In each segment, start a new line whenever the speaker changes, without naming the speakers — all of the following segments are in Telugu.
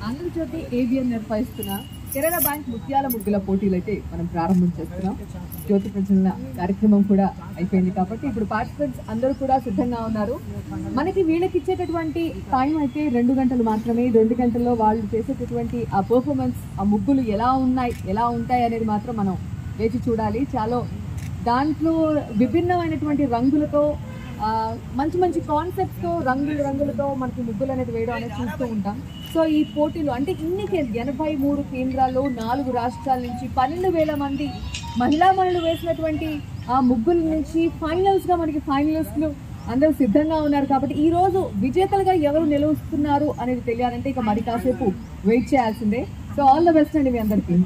ఆంధ్రజ్యోతి ఏబిఎన్ నిర్వహిస్తున్న కెనరా బ్యాంక్ ముత్యాల ముగ్గుల పోటీలు అయితే మనం ప్రారంభం చేస్తున్నాం. జ్యోతి ప్రజ్వలన కార్యక్రమం కూడా అయిపోయింది కాబట్టి ఇప్పుడు పార్టిసిపెంట్స్ అందరూ కూడా సిద్ధంగా ఉన్నారు. మనకి వీళ్ళకి ఇచ్చేటటువంటి టైం అయితే 2 గంటలు మాత్రమే. 2 గంటల్లో వాళ్ళు చేసేటటువంటి ఆ పర్ఫార్మెన్స్, ఆ ముగ్గులు ఎలా ఉంటాయి అనేది మాత్రం మనం వేచి చూడాలి. చాలా దాంట్లో విభిన్నమైనటువంటి రంగులతో మంచి మంచి కాన్సెప్ట్స్తో రంగులతో మనకి ముగ్గులు అనేది వేయడం అనేది చూస్తూ ఉంటాం. సో ఈ పోటీలు అంటే 83 కేంద్రాల్లో 4 రాష్ట్రాల నుంచి 12,000 మంది మహిళలు వేసినటువంటి ఆ ముగ్గుల నుంచి ఫైనల్స్గా మనకి ఫైనలిస్టులు అందరూ సిద్ధంగా ఉన్నారు. కాబట్టి ఈ రోజు విజేతలుగా ఎవరు నిలుస్తున్నారు అనేది తెలియాలంటే ఇక మరి కాసేపు వెయిట్ చేయాల్సిందే. సో ఆల్ ద బెస్ట్ అండి మీ అందరికీ.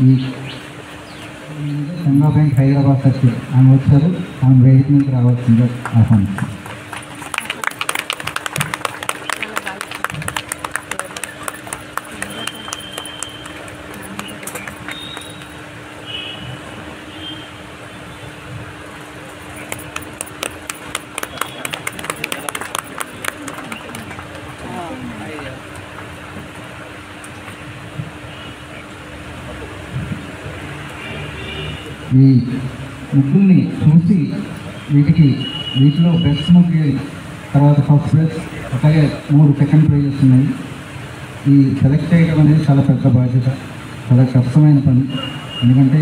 ఈ కెనరా బ్యాంక్ హైదరాబాద్ సర్కిల్ ఆమె వచ్చారు. ఆమె వేదిక మీద రావాల్సిందిగా ఆహ్వానిస్తాం. ఈ ముగ్గుల్ని చూసి వీటిలో బెస్ట్ ముగ్గు, తర్వాత ఫస్ట్ ప్రైజ్, అలాగే 3 సెకండ్ ప్రైజెస్ ఉన్నాయి. ఈ సెలెక్ట్ చేయడం అనేది చాలా పెద్ద బాధ్యత, చాలా కష్టమైన పని. ఎందుకంటే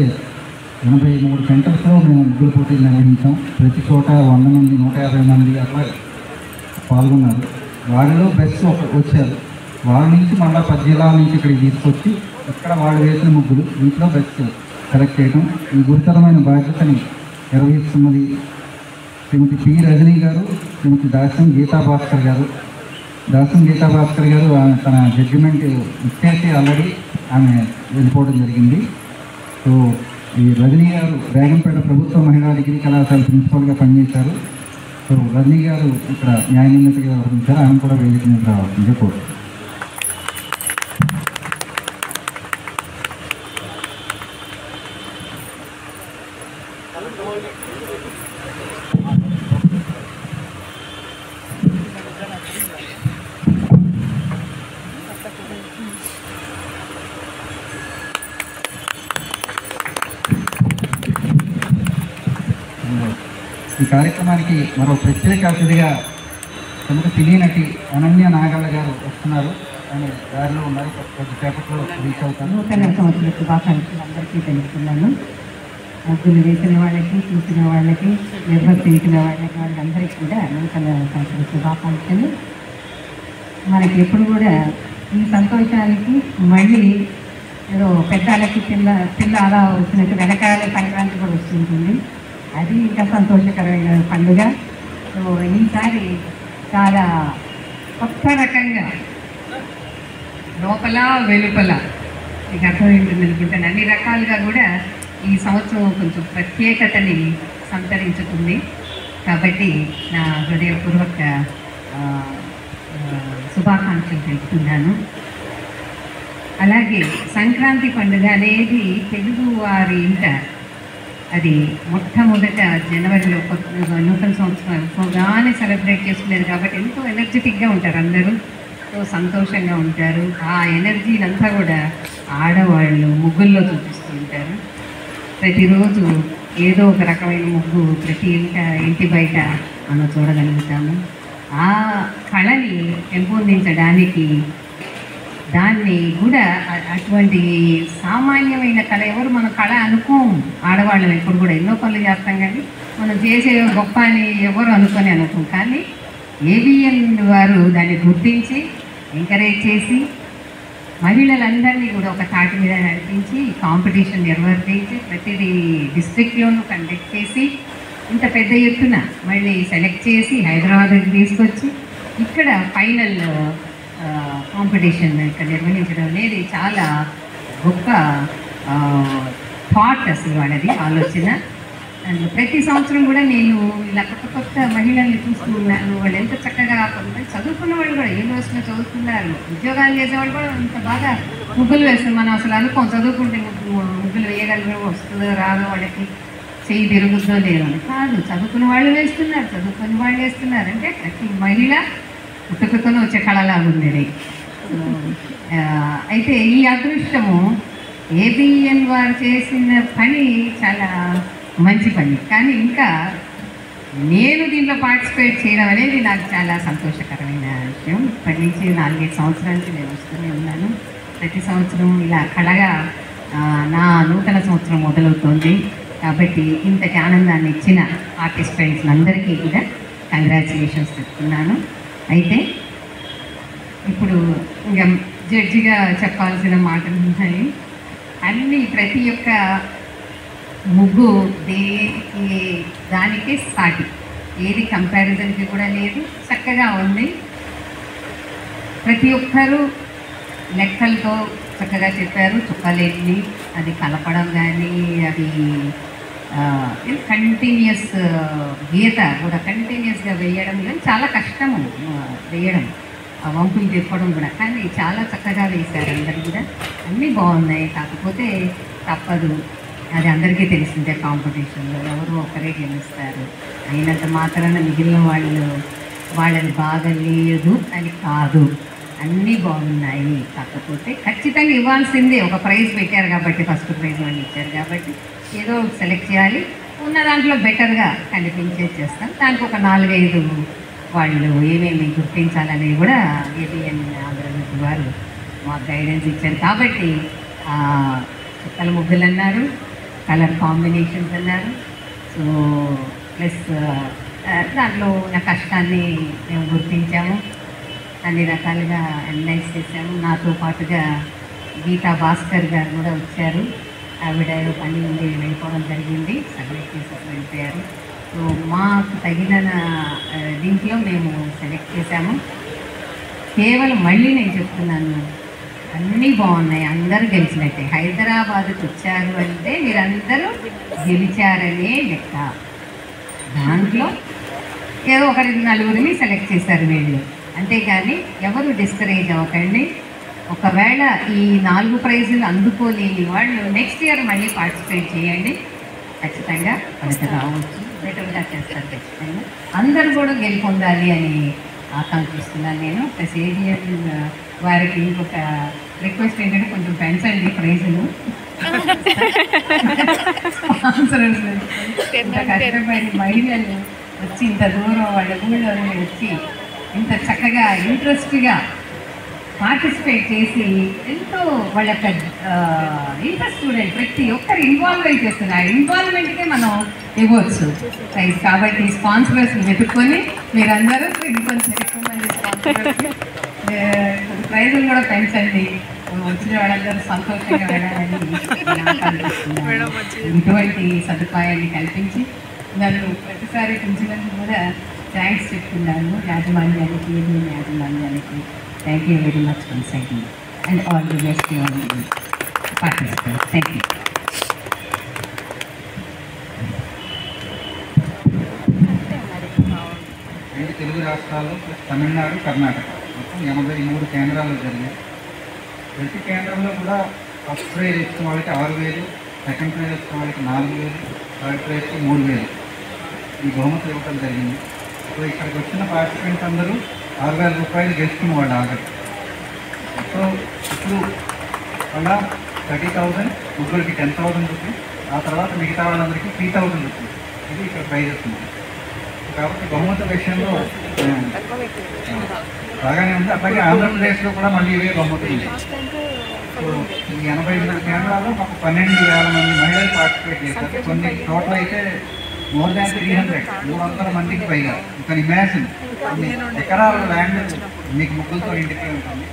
83 సెంటర్స్లో మేము ముగ్గుల పోటీలు నిర్వహించాం. ప్రతి చోట 100 మంది 150 మంది అట్లా పాల్గొన్నారు. వారిలో బెస్ట్ వచ్చారు. వాళ్ళ నుంచి మళ్ళీ 10 జిల్లాల నుంచి ఇక్కడికి తీసుకొచ్చి ఇక్కడ వాళ్ళు వేసిన ముగ్గులు వీటిలో బెస్ట్ సెలెక్ట్ చేయడం, ఈ గురుతరమైన బాధ్యతని నిర్వహిస్తున్నది శ్రీమతి పి రజనీ గారు, శ్రీమతి దాసం గీతా భాస్కర్ గారు. ఆమె తన జడ్జిమెంట్ ఇచ్చేసి ఆల్రెడీ ఆమె వెళ్ళిపోవడం జరిగింది. సో ఈ రజనీ గారు బేగంపేట ప్రభుత్వ మహిళా డిగ్రీ కళాశాల ప్రిన్సిపల్గా పనిచేశారు. సో రజనీ గారు ఇక్కడ న్యాయ నిందితుగా వ్యవహరించారు. ఆమె కూడా వేదిక మీద రావాల్సిందే కోరుతారు. ఈ కార్యక్రమానికి మరో ప్రత్యేక అతిథిగా ప్రముఖ సినీ నటి అనన్య నాగళ్ళ గారు వస్తున్నారు. ఆయన దారిలో ఉన్నారు. కొద్దిసేపట్లో రీచ్ అవుతాను.
నూతన సంవత్సర శుభాకాంక్షలు అందరికీ తెలుపుతున్నాను. ముగ్గులు వేసిన వాళ్ళకి, చూసిన వాళ్ళకి, నిర్వర్తించిన వాళ్ళందరికీ కూడా నూతన సంవత్సర శుభాకాంక్షలు. మనకి ఎప్పుడు కూడా ఈ సంతోషానికి మళ్ళీ ఏదో పెద్దలకి పిల్ల అలా వచ్చినట్టు వెనకాల సంక్రాంతి కూడా వస్తుంటుంది. అది ఇంకా సంతోషకరమైన పండుగ. సో ఈసారి చాలా కొత్త రకంగా లోపల వెలుపల మీకు అర్థమైంటుంది అనుకుంటాను. అన్ని రకాలుగా కూడా ఈ సంవత్సరం కొంచెం ప్రత్యేకతని సంతరించుతుంది. కాబట్టి నా హృదయపూర్వక శుభాకాంక్షలు తెలుపుతున్నాను. అలాగే సంక్రాంతి పండుగ అనేది తెలుగు వారి ఇంట అది మొట్టమొదట జనవరిలో నూతన సంవత్సరాన్ని సెలబ్రేట్ చేసుకునేది. కాబట్టి ఎంతో ఎనర్జెటిక్గా ఉంటారు అందరూ, ఎంతో సంతోషంగా ఉంటారు. ఆ ఎనర్జీనంతా కూడా ఆడవాళ్ళు ముగ్గుల్లో చూపిస్తూ ఉంటారు. ప్రతిరోజు ఏదో ఒక రకమైన ముగ్గు ప్రతి ఇంటి బయట మనం చూడగలుగుతాము. ఆ కళని పెంపొందించడానికి దాన్ని కూడా అటువంటి సామాన్యమైన కళ ఎవరు మనం కళ అనుకోము. ఆడవాళ్ళం ఎప్పుడు కూడా ఎన్నో పనులు చేస్తాం, కానీ మనం చేసే గొప్ప అని ఎవరు అనుకోం. కానీ ఏబిఎన్ వారు దాన్ని గుర్తించి ఎంకరేజ్ చేసి మహిళలందరినీ కూడా ఒక తాటి మీద నడిపించి కాంపిటీషన్ నిర్వర్తించి ప్రతిదీ డిస్ట్రిక్ట్లోనూ కండక్ట్ చేసి ఇంత పెద్ద ఎత్తున మళ్ళీ సెలెక్ట్ చేసి హైదరాబాద్కి తీసుకొచ్చి ఇక్కడ ఫైనల్ కాంపిటీషన్ ఇక్కడ నిర్వహించడం అనేది చాలా గొప్ప థాట్ అసలు వాళ్ళది ఆలోచన. అండ్ ప్రతి సంవత్సరం కూడా నేను ఇలా కొత్త మహిళల్ని చూస్తూ ఉన్నాను. వాళ్ళు ఎంత చక్కగా చదువుకున్న వాళ్ళు కూడా యూనివర్సిటీలో చదువుతున్నారు, ఉద్యోగాలు చేసేవాళ్ళు కూడా అంత బాగా ముగ్గులు వేస్తారు. మనం అసలు అనుకోం చదువుకుంటే ముగ్గులు వేయగలరు, వస్తుందో రాదో, వాళ్ళకి చెయ్యి తిరుగుతుందో లేదో అని. కాదు, చదువుకున్న వాళ్ళు వేస్తున్నారు, చదువుకుని వాళ్ళు వేస్తున్నారు. అంటే ప్రతి మహిళ పుట్టుకతోనే వచ్చే కళలాగా ఉంది. అయితే ఈ అదృష్టము ఏబిఎన్ వారు చేసిన పని చాలా మంచి పని. కానీ ఇంకా నేను దీంట్లో పార్టిసిపేట్ చేయడం అనేది నాకు చాలా సంతోషకరమైన విషయం. ఇప్పటి నుంచి 4-5 సంవత్సరాల నుంచి నేను వస్తూనే ఉన్నాను. ప్రతి సంవత్సరం ఇలా కళగా నా నూతన సంవత్సరం మొదలవుతోంది. కాబట్టి ఇంతటి ఆనందాన్ని ఇచ్చిన పార్టిసిపెంట్స్ అందరికీ కూడా కంగ్రాచులేషన్స్ చెప్తున్నాను. అయితే ఇప్పుడు ఇంకా జడ్జిగా చెప్పాల్సిన మాటలు ఉన్నాయి. అన్నీ ప్రతి ఒక్క ముగ్గు దానికే సాటి, ఏది కంపారిజన్కి కూడా లేదు, చక్కగా ఉంది. ప్రతి ఒక్కరూ లెక్కలతో చక్కగా చెప్పారు. చుక్కలేని అది కలపడం కానీ అది కంటిన్యూస్ గీత కూడా కంటిన్యూస్గా వేయడం కానీ చాలా కష్టము వేయడం, ఆ వంపులు తిప్పడం కూడా. కానీ చాలా చక్కగా వేశారు అందరు కూడా, అన్నీ బాగున్నాయి. కాకపోతే తప్పదు, అది అందరికీ తెలిసిందే, కాంపిటీషన్లో ఎవరు ఒకరే గెలుస్తారు. అయినంత మాత్రాన మిగిలిన వాళ్ళని బాగా లేదు అని కాదు, అన్నీ బాగున్నాయి. కాకపోతే ఖచ్చితంగా ఇవ్వాల్సిందే, ఒక ప్రైజ్ పెట్టారు కాబట్టి, ఫస్ట్ ప్రైజ్ వాళ్ళు ఇచ్చారు కాబట్టి ఏదో సెలెక్ట్ చేయాలి, ఉన్న దాంట్లో బెటర్గా కనిపించేది చేస్తాం. దానికి ఒక 4-5 వాళ్ళు ఏమేమి గుర్తించాలనేవి కూడా ఏబిఎన్ ఆంధ్రజ్యోతి వారు మాకు గైడెన్స్ ఇచ్చారు. కాబట్టి చుక్కల ముగ్గులు అన్నారు, కలర్ కాంబినేషన్స్ అన్నారు. సో ప్లస్ దాంట్లో ఉన్న కష్టాన్ని మేము గుర్తించాము, అన్ని రకాలుగా అనలైజ్ చేశాము. నాతో పాటుగా గీతా భాస్కర్ గారు కూడా వచ్చారు. ఆవిడ పని ఉండి వెళ్ళిపోవడం జరిగింది, సబ్మిట్ చేసి వెళ్ళిపోయారు. సో మాకు తగిన దీంట్లో మేము సెలెక్ట్ చేశాము. కేవలం మళ్ళీ నేను చెప్తున్నాను, అన్నీ బాగున్నాయి, అందరూ గెలిచినట్టే. హైదరాబాద్కి వచ్చారు అంటే మీరందరూ గెలిచారనే లెక్క. దాంట్లో ఏదో 1-4 సెలెక్ట్ చేశారు వీళ్ళు, అంతేగాని ఎవరు డిస్కరేజ్ అవ్వకండి. ఒకవేళ ఈ 4 ప్రైజులు అందుకోలేని వాళ్ళు నెక్స్ట్ ఇయర్ మళ్ళీ పార్టిసిపేట్ చేయండి, ఖచ్చితంగా వాళ్ళకి రావచ్చు, బెటర్గా చేస్తారు ఖచ్చితంగా. అందరూ కూడా గెలుపొందాలి అని ఆకాంక్షిస్తున్నాను నేను. ప్లస్ ఏబిఎన్ వారికి ఇంకొక రిక్వెస్ట్ ఏంటంటే కొంచెం పెంచండి ప్రైజులు. స్పాన్సర్స్ ఇంత కష్టపడి మహిళలు వచ్చి ఇంత దూరం వాళ్ళ ఊళ్ళో వచ్చి ఇంత చక్కగా ఇంట్రెస్ట్గా పార్టిసిపేట్ చేసి ఎంతో వాళ్ళ యొక్క ఇంట్రెస్ట్ చూడండి, ప్రతి ఒక్కరు ఇన్వాల్వ్ అయి చేస్తున్నారు. ఇన్వాల్వ్మెంట్కే మనం ఇవ్వచ్చు ప్రైజ్. కాబట్టి స్పాన్సర్స్ వెతుక్కొని మీరందరూ ఇంకొంచెం ఎక్కువ మంది స్పాన్సర్స్ ప్రైజులు కూడా పెంచండి, వచ్చిన వాళ్ళందరూ సంతోషంగా వెళ్ళాలని ఇటువంటి సదుపాయాన్ని కల్పించి నన్ను ప్రతిసారి పెంచినందుకు కూడా థ్యాంక్స్ చెప్తున్నాను యాజమాన్యానికి, ఏబిఎన్ యాజమాన్యానికి. Thank you very much once again, and all the best to all the participants. Thank you.
Telugu రాష్ట్రాలు తమిళనాడు, కర్ణాటక మొత్తం 83 కేంద్రాలు జరిగాయి. ప్రతి కేంద్రంలో కూడా ఫస్ట్ ప్రైజ్ ఇచ్చిన వాళ్ళకి 6,000, సెకండ్ ప్రైజ్ ఇచ్చిన వాళ్ళకి 4,000, థర్డ్ ప్రైజ్కి 3,000 ఈ బహుమతులు ఇవ్వడం జరిగింది. సో ఇక్కడికి వచ్చిన పార్టిసిపెంట్స్ అందరూ 6,000 రూపాయలు గెలుచుకున్న వాళ్ళు ఆల్రెడీ. సో ఇప్పుడు అలా 30,000, ముగ్గురికి 10,000 రూపీస్, ఆ తర్వాత మిగతా వాళ్ళందరికీ 3,000 రూపీస్. ఇది ఇక్కడ ప్రైజ్ వస్తుంది. కాబట్టి బహుమతుల విషయంలో బాగానే ఉంది. అట్లాగే ఆంధ్రప్రదేశ్లో కూడా మళ్ళీ ఇవే బహుమతులు ఉన్నాయి. సో ఈ 88 కేంద్రాల్లో మాకు 12,000 మంది మహిళలు పార్టిసిపేట్ చేశారు. కొన్ని చోట్ల అయితే మోర్ దాన్ 300 మందికి పైగా. ఇక్కడ ఇమాజిన్ కొన్ని ఎకరాల ల్యాండ్ మీకు ముగ్గులతో ఇంటికి ఉంటుంది.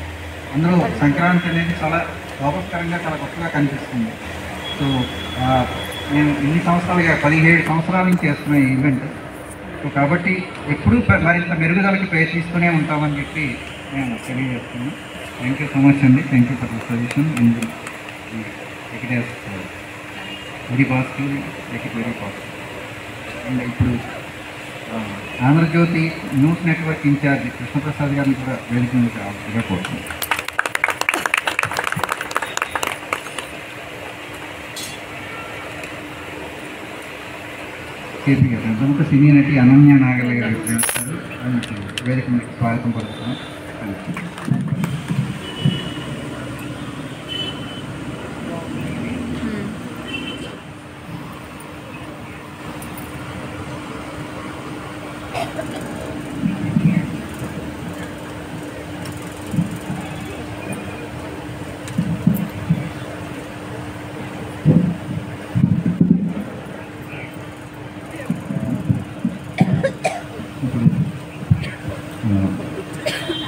అందులో సంక్రాంతి అనేది చాలా శోభస్కరంగా, చాలా గొప్పగా కనిపిస్తుంది. సో నేను ఇన్ని సంవత్సరాలుగా 17 సంవత్సరాల నుంచి చేస్తున్న ఈ ఈవెంట్. సో కాబట్టి ఎప్పుడూ మరింత మెరుగుదలకి ప్రయత్నిస్తూనే ఉంటామని చెప్పి నేను తెలియజేస్తున్నాను. థ్యాంక్ యూ సో మచ్ అండి. Thank you for the suggestion. It is very positive, very positive. And ఇప్పుడు Andhrajyothy news network incharge Krishnaprasad గారిని కూడా వేదికగా కావాల్సిందిగా కోరుతున్నాను. కేపీ గారు ప్రముఖ సినీ నటి అనన్య నాగల్ గారు చేస్తారు. వేదిక మీకు స్వాగతం పడుతున్నాం.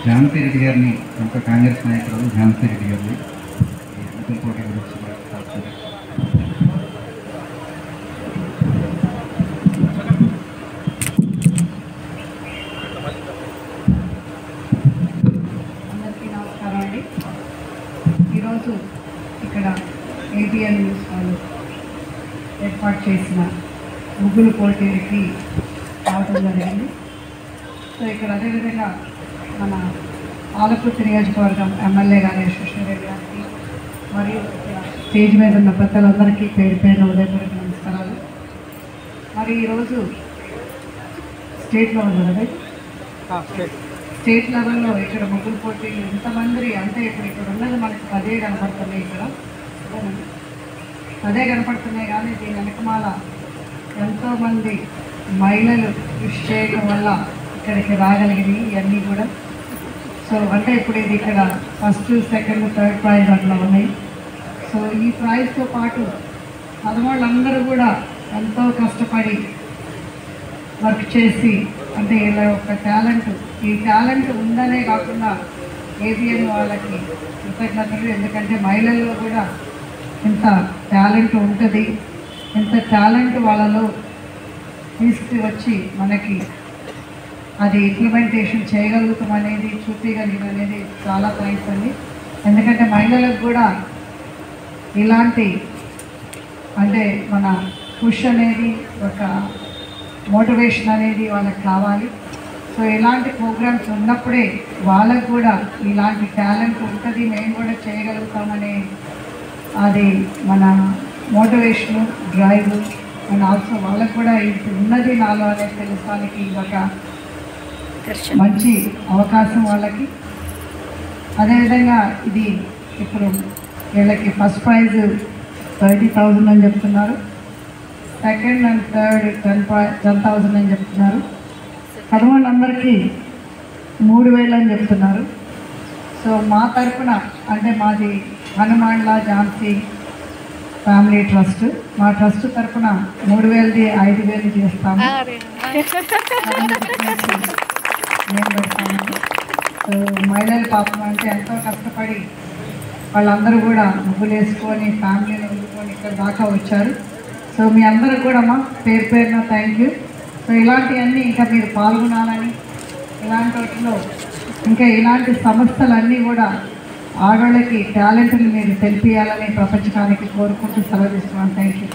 ఝాన్సీ రెడ్డి గారిని, ఒక కాంగ్రెస్ నాయకురాలు ఝాన్సీ రెడ్డి గారిని ఎన్నికల పోటీ గురించి మాట్లాడుతున్నారు.
అందరికీ నమస్కారం అండి. ఈరోజు ఇక్కడ ఏబిఎన్ వాళ్ళు ఏర్పాటు చేసిన ముగ్గులు పోటీలకి రావడం జరిగింది. సో ఇక్కడ అదేవిధంగా మన ఆలకుర్తి నియోజకవర్గం ఎమ్మెల్యే గారు యశ్వశ్వరరెడ్డి గారికి మరియు స్టేజ్ మీద ఉన్న పెద్దలందరికీ పేరు పేరున ఉదయపూర్వక నమస్కారాలు. మరి ఈరోజు స్టేట్ లెవెల్ కదా, స్టేట్ లెవెల్లో ఇక్కడ ముగ్గురు పోటీలు ఇంతమంది అంటే ఇప్పుడు ఇక్కడ ఉన్నది మనకి 10 కనపడుతున్నాయి, ఇక్కడ 10 కనపడుతున్నాయి. కానీ దీని వెనకమాల ఎంతోమంది మహిళలు కృషి చేయడం వల్ల ఇక్కడికి రాగలిగినాయి ఇవన్నీ కూడా. సో అంటే ఇప్పుడు ఇది ఇక్కడ ఫస్ట్, సెకండ్, థర్డ్ ప్రైజ్ అట్లా ఉన్నాయి. సో ఈ ప్రైజ్తో పాటు వాళ్ళందరూ కూడా ఎంతో కష్టపడి వర్క్ చేసి, అంటే ఇలా ఒక టాలెంట్, ఈ టాలెంట్ ఉందనే కాకుండా ఏబిఎన్ వాళ్ళకి కృతజ్ఞతలు. ఎందుకంటే మహిళల్లో కూడా ఇంత టాలెంట్ ఉంటుంది, ఇంత టాలెంట్ వాళ్ళలో తీసుకువచ్చి మనకి అది ఇంప్లిమెంటేషన్ చేయగలుగుతాం అనేది, చూపించగలిగిన అనేది చాలా థ్యాంక్స్ అండి. ఎందుకంటే మహిళలకు కూడా ఇలాంటి అంటే మన పుష్ అనేది, ఒక మోటివేషన్ అనేది వాళ్ళకి కావాలి. సో ఇలాంటి ప్రోగ్రామ్స్ ఉన్నప్పుడే వాళ్ళకు కూడా ఇలాంటి టాలెంట్ ఉంటుంది, మేము కూడా చేయగలుగుతామనే అది మన మోటివేషను, డ్రైవ్ అండ్ ఆల్సో వాళ్ళకు కూడా ఇది ఉన్నది నాలో అనేది తెలుసుకోవడానికి ఒక మంచి అవకాశం వాళ్ళకి. అదేవిధంగా ఇది ఇప్పుడు వీళ్ళకి ఫస్ట్ ప్రైజ్ 30,000 అని చెప్తున్నారు, సెకండ్ అండ్ థర్డ్ 10,000 అని చెప్తున్నారు, వాళ్ళందరికీ 3,000 అని చెప్తున్నారు. సో మా తరఫున అంటే మాది హనుమాన్లా ఝాన్సీ ఫ్యామిలీ ట్రస్ట్, మా ట్రస్ట్ తరఫున 3,000ది 5,000 చేస్తాము, మేము పెడతాము. సో మహిళల పాపం అంటే ఎంతో కష్టపడి వాళ్ళందరూ కూడా ముగ్గులు వేసుకొని ఫ్యామిలీని వదులుకొని ఇక్కడ దాకా వచ్చారు. సో మీ అందరూ కూడా మా పేరు పేరున థ్యాంక్ యూ. సో ఇలాంటివన్నీ ఇంకా మీరు పాల్గొనాలని, ఇలాంటి వాటిలో ఇంకా ఇలాంటి సంస్థలన్నీ కూడా ఆడవాళ్ళకి టాలెంట్ని మీరు తెలిపియాలని ప్రపంచానికి కోరుకుంటూ సెలవిస్తున్నాను. Thank you.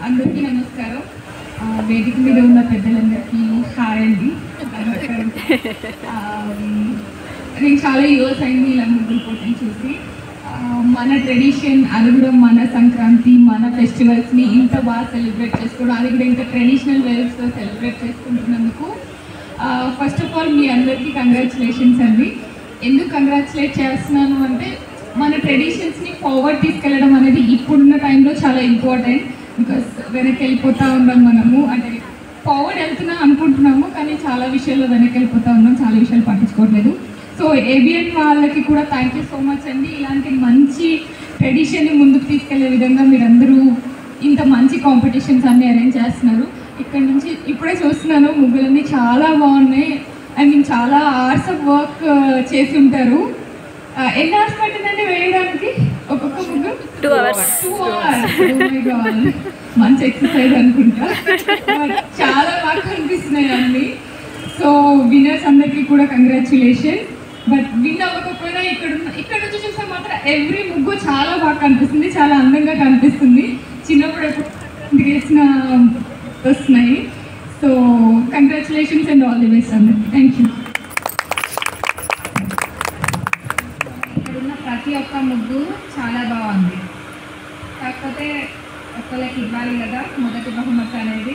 అందరికీ నమస్కారం. వేదిక మీద ఉన్న పెద్దలందరికీ హాయ్ అండి. నేను చాలా ఇయర్స్ అయింది ఇలా ముగ్గులు పోటీ చూసి. మన ట్రెడిషన్, అది కూడా మన సంక్రాంతి, మన ఫెస్టివల్స్ని ఇంత బాగా సెలబ్రేట్ చేసుకోవడం, అది కూడా ఇంత ట్రెడిషనల్ వేస్తో సెలబ్రేట్ చేసుకుంటున్నందుకు ఫస్ట్ ఆఫ్ ఆల్ మీ అందరికీ కంగ్రాచులేషన్స్ అండి. ఎందుకు కంగ్రాచులేట్ చేస్తున్నాను అంటే మన ట్రెడిషన్స్ని ఫార్వర్డ్ తీసుకెళ్ళడం అనేది ఇప్పుడున్న టైంలో చాలా ఇంపార్టెంట్. బికాస్ వెనక్కి వెళ్ళిపోతూ ఉన్నాం మనము, అంటే ఫార్వర్డ్ వెళ్తున్నాం అనుకుంటున్నాము కానీ చాలా విషయాల్లో వెనక్కి వెళ్ళిపోతూ ఉన్నాం, చాలా విషయాలు పట్టించుకోవట్లేదు. సో ఏబిఎన్ వాళ్ళకి కూడా థ్యాంక్ యూ సో మచ్ అండి. ఇలాంటి మంచి ట్రెడిషన్ని ముందుకు తీసుకెళ్లే విధంగా మీరందరూ ఇంత మంచి కాంపిటీషన్స్ అన్నీ అరేంజ్ చేస్తున్నారు. ఇక్కడ నుంచి ఇప్పుడే చూస్తున్నాను ముగ్గులన్నీ చాలా బాగున్నాయి. ఐ మీన్ చాలా అవర్స్ ఆఫ్ వర్క్ చేసి ఉంటారు. ఎన్ని అవర్స్ పట్టిందండి వేయడానికి ఒక్కొక్క ముగ్గు? 2 hours. మంచి ఎక్సర్సైజ్ అనుకుంటా. చాలా బాగా కనిపిస్తున్నాయి అన్నీ. సో విన్నర్స్ అందరికీ కూడా కంగ్రాచులేషన్. బట్ విన్ అవ్వకపోయినా ఇక్కడ నుంచి చూస్తే మాత్రం ఎవ్రీ ముగ్గు చాలా బాగా కనిపిస్తుంది, చాలా అందంగా కనిపిస్తుంది. చిన్నప్పుడు ఎప్పుడు వేసిన వస్తున్నాయి. So congratulations and all the best అందరికీ. Thank you.
ఇక్కడున్న ప్రతి ఒక్క ముగ్గు చాలా బాగుంది. కాకపోతే ఒక్కళ్ళకి ఇవ్వాలి కదా మొదటి బహుమతి అనేది,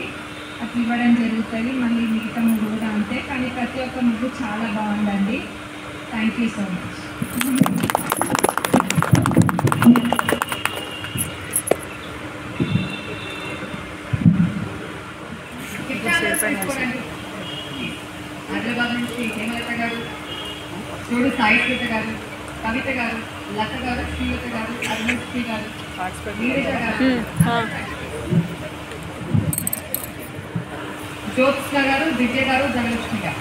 అట్లా ఇవ్వడం జరుగుతుంది. మళ్ళీ మిగతా ముగ్గు కూడా అంతే. కానీ ప్రతి ఒక్క ముగ్గు చాలా బాగుందండి. Thank you so much.
Hyderabad నుంచి హేమలత గారు, చూడు సాయి గారు, కవిత గారు,
లత గారు, శ్రీలత గారు, అరుణశ్రీ గారు, నీరజ గారు, జ్యోత్స్న గారు, దివ్య గారు, ధనలక్ష్మి గారు.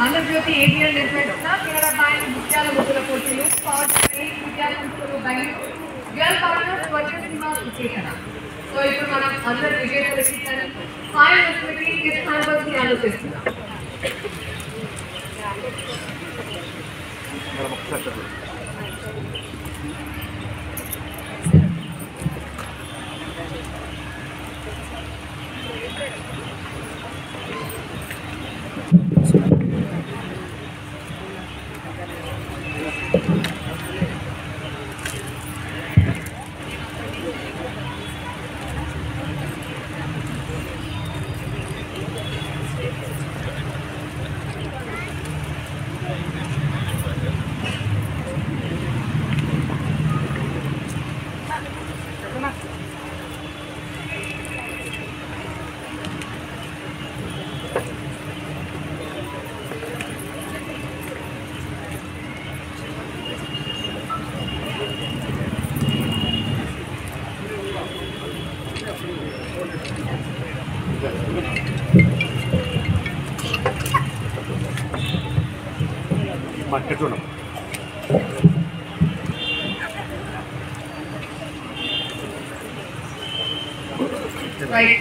ఆంధ్రజ్యోతి ఏబిఎల్ నిర్వహిస్తున్న కెనరా బ్యాంక్ ముత్యాల ముగ్గుల పోటీలు విద్యాసంస్థలు Bengaluru girl partners Swargaseema Suketana. So ఇప్పుడు మనం అందరు విజేతలకి ఫైవ్ వస్తువులకి గిఫ్ట్ హ్యాంబర్స్ ని ఆలోచిస్తున్నాం.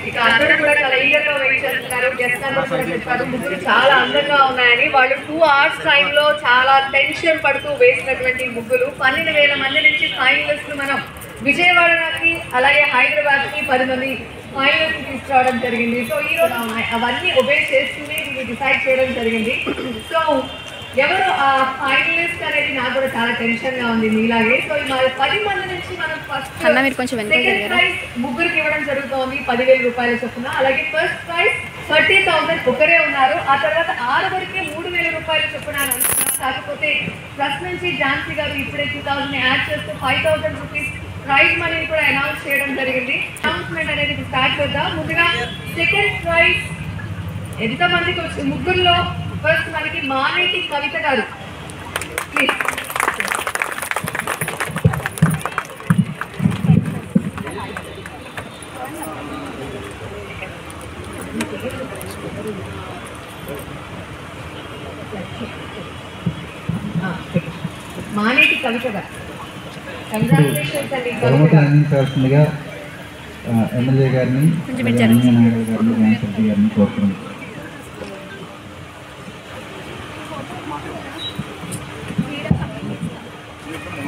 ఇక అందరూ కూడా చాలా ఈగర్గా వెయిట్ చేస్తున్నారు. గెస్ట్ అందరూ కూడా చెప్పారు ముగ్గురు చాలా అందంగా ఉన్నాయని. వాళ్ళు 2 hours టైంలో చాలా టెన్షన్ పడుతూ వేసినటువంటి ముగ్గులు 12,000 మంది నుంచి ఫైనలిస్టులు మనం విజయవాడకి అలాగే హైదరాబాద్కి 10 మంది ఫైనలిస్ట్ తీసుకురావడం జరిగింది. సో ఈ రోజు ఉన్నాయి అవన్నీ ఒబే చేస్తూనే దీన్ని డిసైడ్ చేయడం జరిగింది. సో ఎవరు ఆ ఫైనలిస్ట్ అనేది నాకు కూడా చాలా టెన్షన్ గా ఉంది మీలాగే. సో మరి 10 మంది నుంచి మనం ఫస్ట్ సెకండ్ ప్రైజ్ ముగ్గురికి ఇవ్వడం జరుగుతోంది 10,000 రూపాయల చొప్పున. అలాగే ఫస్ట్ ప్రైజ్ 30,000 ఒకరే ఉన్నారు. ఆ తర్వాత 6 వరకే 3,000 రూపాయల చొప్పున అనుకున్నారు. కాకపోతే ఫస్ట్ నుంచి ఝాన్సీ గారు ఇప్పుడే 2,000 యాడ్ చేస్తూ 5,000 రూపీస్ ప్రైజ్ మనీని కూడా అనౌన్స్ చేయడం జరిగింది. అనౌన్స్మెంట్ అనేది స్టార్ట్ చేద్దాం. ముందుగా సెకండ్ ప్రైజ్ ఎంతమందికి వచ్చి ముగ్గురులో ఫస్ట్ మనకి మానేటి కవిత గారు ప్లీజ్. మానేటి కవిత గారు కంగ్రాచులేషన్స్ అండి.
అందించాల్సిందిగా ఎమ్మెల్యే గారిని నాయుడు గారిని వెంకటరెడ్డి గారిని కోరుతున్నాం.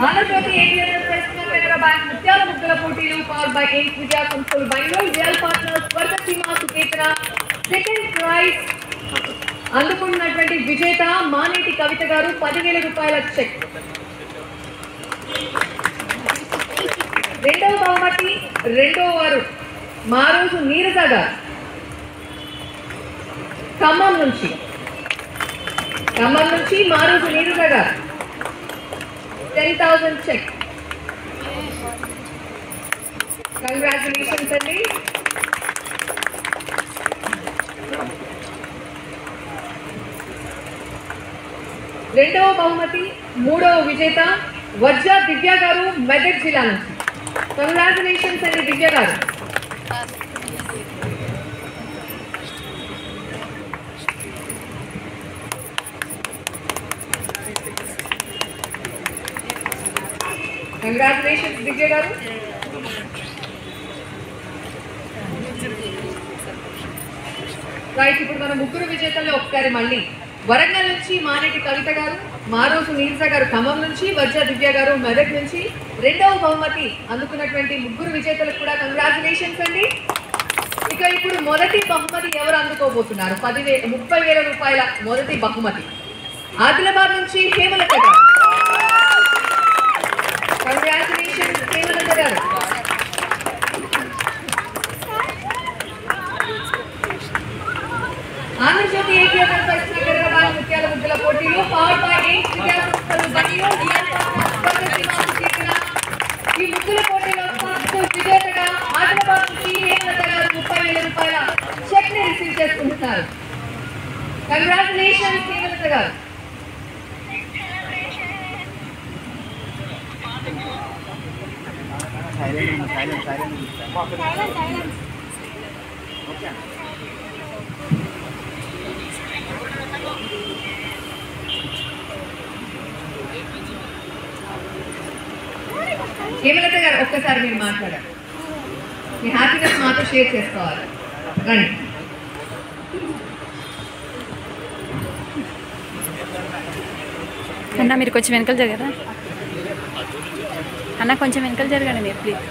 ఆంధ్రజ్యోతి ఏబిఎల్ ప్రస్తుతం కెనరా బ్యాంక్ ముత్యాల ముగ్గుల పోటీలు పవర్ బై 8 విద్యాసంస్థలు Bengaluru girl partners Swargaseema Suketana. Second prize అందుకున్నటువంటి విజేత మానేటి కవిత గారు 10,000 రూపాయల చెక్. రెండవ బహుమతి రెండో వారు మారోజు నీరజ గారు ఖమ్మం నుంచి మారోజు నీరజ గారు 10,000 చెక్. కంగ్రాచులేషన్స్ అండి. రెండవ బహుమతి మూడవ విజేత వజ్జా దివ్య గారు మెదక్ జిల్లా నుంచి. కంగ్రాచులేషన్స్ అండి దివ్య గారు. కంగ్రాచులేషన్స్ దివ్య గారు. రైట్, ఇప్పుడు మన ముగ్గురు విజేతల్లో ఒకసారి మళ్ళీ వరంగల్ నుంచి మానేటి కవిత గారు, మారోజు నీరజ గారు ఖమ్మం నుంచి, వజ్జా దివ్య గారు మెదక్ నుంచి రెండవ బహుమతి అందుకున్నటువంటి ముగ్గురు విజేతలకు కూడా కంగ్రాచులేషన్స్ అండి. ఇక ఇప్పుడు మొదటి బహుమతి ఎవరు అందుకోబోతున్నారు? 30,000 రూపాయల మొదటి బహుమతి ఆదిలాబాద్ నుంచి హేమలత గారు. కంగ్రాచులేషన్స్ హేమలత గారు. ఆంధ్రజ్యోతి ఏబిఎల్ ప్రస్తుతం కెనరా బ్యాంక్ ముత్యాల ముగ్గుల పోటీలు పవర్ బై 8 విద్యాసంస్థలు బెంగళూరు స్వర్గసీమ సుకేతన. ఈ ముగ్గుల పోటీలో ఫస్ట్ విజేతగా ఆదిలాబాద్ నుంచి హేమలత గారు 30,000 రూపాయల చెక్ ని రిసీవ్ చేసుకుంటున్నారు. కంగ్రాచులేషన్స్ హేమలత గారు. హేమలత గారు ఒక్కసారి మీరు మాట్లాడారు, మీ హ్యాపీనెస్ మాతో షేర్ చేసుకోవాలి. రండి.
అన్న మీరు కొంచెం వెనకలు జరగరా అన్న, కొంచెం వెనకలు జరగండి మీరు ప్లీజ్.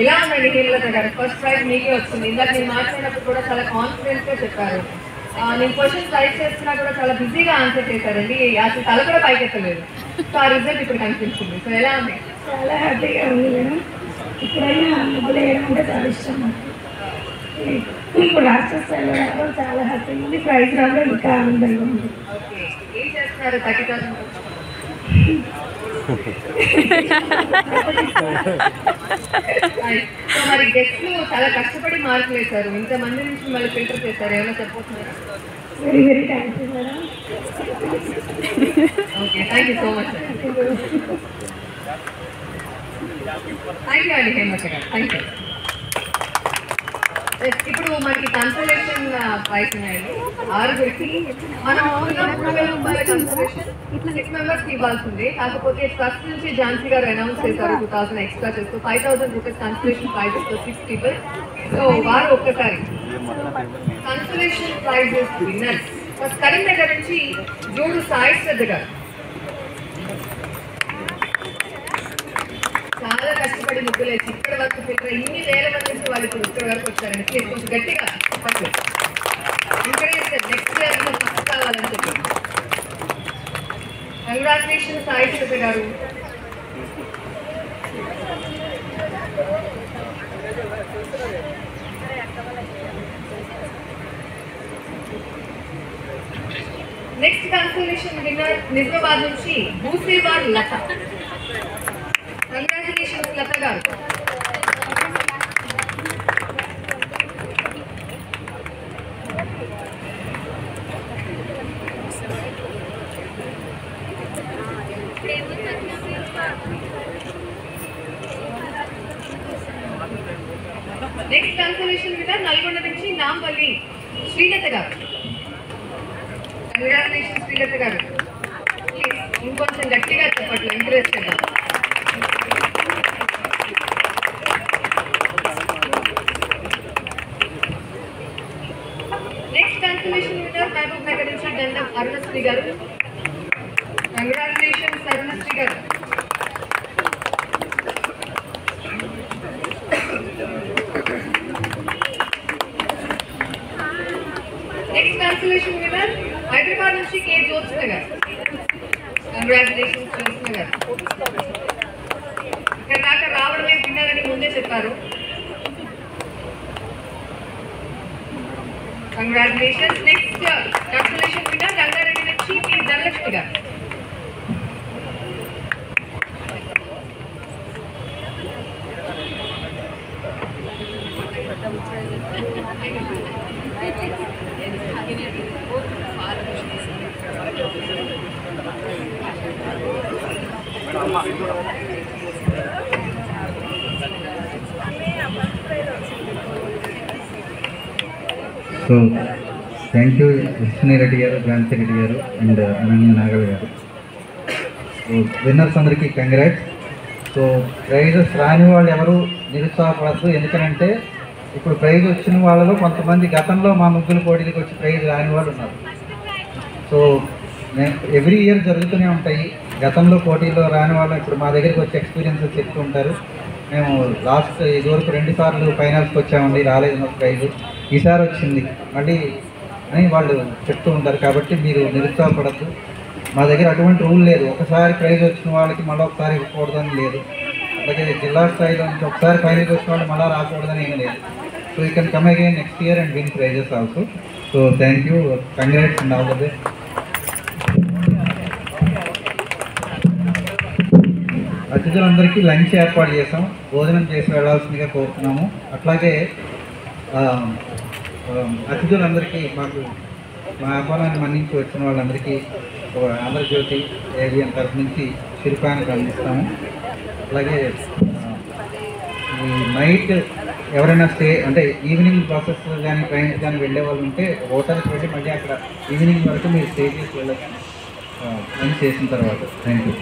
ఎలా ఉందండి హేమలత గారు? ఫస్ట్ ప్రైజ్ మీకే వచ్చింది. ఇందాక మీరు మాట్లాడినప్పుడు కూడా చాలా కాన్ఫిడెన్స్ గా చెప్పారు. నేను క్వశ్చన్స్ రైట్ చేస్తున్నా కూడా చాలా బిజీగా ఆన్సర్ చేశారండి, అసలు తల కూడా పైకెత్తలేదు. సో ఆ రిజల్ట్ ఇప్పుడు కనిపించింది. సో ఎలా ఉంది?
చాలా హ్యాపీగా ఉంది మేడం. ఇప్పుడైనా ముగ్గులు వేయడం అంటే చాలా ఇష్టం నాకు. ఇప్పుడు రాష్ట్ర స్థాయిలో రావడం చాలా హ్యాపీగా ఉంది. ప్రైజ్ రావడం ఇంకా ఆనందంగా ఉంది.
ఓకే, ఏం చేస్తున్నారు 30,000? సో మరి గెస్ట్లు చాలా కష్టపడి మార్కులు వేశారు, ఇంతమంది నుంచి మళ్ళీ ఫిల్టర్ చేశారు, ఏమైనా చెప్పబోతున్నారా?
Very very thank you madam.
Okay, thank you so much. Thank you అండి హేమలత గారు, థ్యాంక్ యూ. ఇప్పుడు మనకి కన్సలేషన్ ప్రైజ్ ఉన్నాయండి 6గురికి. మనం 3,000 రూపాయల కన్సలేషన్ 6 మెంబర్స్కి ఇవ్వాల్సింది. కాకపోతే ట్రస్ట్ నుంచి ఝాన్సీ గారు అనౌన్స్ చేశారు 2,000 ఎక్స్ట్రా చేస్తూ 5,000 rupees consolation prices for 6 people. So వారు ఒక్కసారి consolation prices winners. First Karimnagar నుంచి జోడు సాయి శ్రద్ధ గారు. చాలా కష్టపడి ముగ్గులు వేసి ఇక్కడ వరకు ఫిల్టర్, ఇన్ని వేల మంది నుంచి వాళ్ళు ఇప్పుడు ఇక్కడ వరకు వచ్చారండి. ప్లీజ్ కొంచెం గట్టిగా ఎంకరేజ్ చేస్తారు, నెక్స్ట్ ఇయర్ ఫస్ట్ కావాలని చెప్పి. కంగ్రాచులేషన్ సాయి శ్రద్ధ గారు. నెక్స్ట్ కన్సలేషన్ విన్నర్ నిజామాబాద్ నుంచి భూసేవార్ లత. కంగ్రాచులేషన్స్ లత గారు. నెక్స్ట్ కన్సలేషన్ విన్నర్ నల్గొండ నుంచి నాంపల్లి శ్రీలత గారు. కంగ్రాచులేషన్ శ్రీలత గారు. ఇంకొంచెం గట్టిగా చెప్పట్లు, ఎంకరేజ్ చేద్దాం. Next consolation winner Mahbub Nagar నుంచి గంధం అరుణశ్రీ గారు. కంగ్రాచులేషన్స్ అరుణశ్రీ గారు. నెక్స్ట్ కన్సలేషన్ విన్నర్ హైదరాబాద్ నుంచి కే జ్యోత్స్న గారు. కంగ్రాచులేషన్స్ జ్యోత్స్న గారు. ఇక్కడ దాకా రావడమే విన్నర్ అని ముందే చెప్పారు. Congratulations. Next consolation winner Rangareddy నుంచి పి ధనలక్ష్మి గారు.
So thank you Vishnu Reddy గారు, ఝాన్సీ రెడ్డి గారు అండ్ అనన్య నాగల్ గారు. సో విన్నర్స్ అందరికీ కంగ్రాట్స్. సో ప్రైజెస్ రాని వాళ్ళు ఎవరు నిరుత్సాహపడద్దు, ఎందుకంటే ఇప్పుడు ప్రైజ్ వచ్చిన వాళ్ళలో కొంతమంది గతంలో మా ముగ్గులు పోటీలకు వచ్చి ప్రైజ్ రాని వాళ్ళు ఉన్నారు. సో ఎవ్రీ ఇయర్ జరుగుతూనే ఉంటాయి. గతంలో పోటీలో రాని వాళ్ళు ఇప్పుడు మా దగ్గరికి వచ్చి ఎక్స్పీరియన్సెస్ చెప్తూ ఉంటారు. మేము లాస్ట్ ఇదివరకు 2 సార్లు ఫైనల్స్కి వచ్చామండి, రాలేదు మాకు ప్రైజ్, ఈసారి వచ్చింది మళ్ళీ అని వాళ్ళు చెప్తూ ఉంటారు. కాబట్టి మీరు నిరుత్సాహపడద్దు. మా దగ్గర అటువంటి రూల్ లేదు, ఒకసారి ప్రైజ్ వచ్చిన వాళ్ళకి మళ్ళీ ఒకసారి ఇవ్వకూడదని లేదు. అలాగే జిల్లా స్థాయిలో నుంచి ఒకసారి ఫైనల్కి వచ్చిన వాళ్ళు మళ్ళీ రాకూడదని ఏం లేదు. So you can come again next year and win prizes also. So thank you, congrats and all the best. అతిథులందరికీ లంచ్ ఏర్పాటు చేసాం, భోజనం చేసి వెళ్ళాల్సిందిగా కోరుతున్నాము. అట్లాగే అతిథులందరికీ మాకు మా ఆహ్వానాన్ని మన్నించి వచ్చిన వాళ్ళందరికీ ఆంధ్రజ్యోతి ఏవిఎన్ తరఫు నుంచి శిల్పానికి అందిస్తాము. అలాగే ఈ నైట్ ఎవరైనా అంటే ఈవినింగ్ ప్రాసెస్ కానీ ట్రైన్స్ కానీ వెళ్ళే వాళ్ళు ఉంటే హోటల్కి వెళ్ళి మళ్ళీ అక్కడ ఈవినింగ్ వరకు మీరు స్టే చేసి వెళ్ళచ్చు పని చేసిన తర్వాత. Thank you.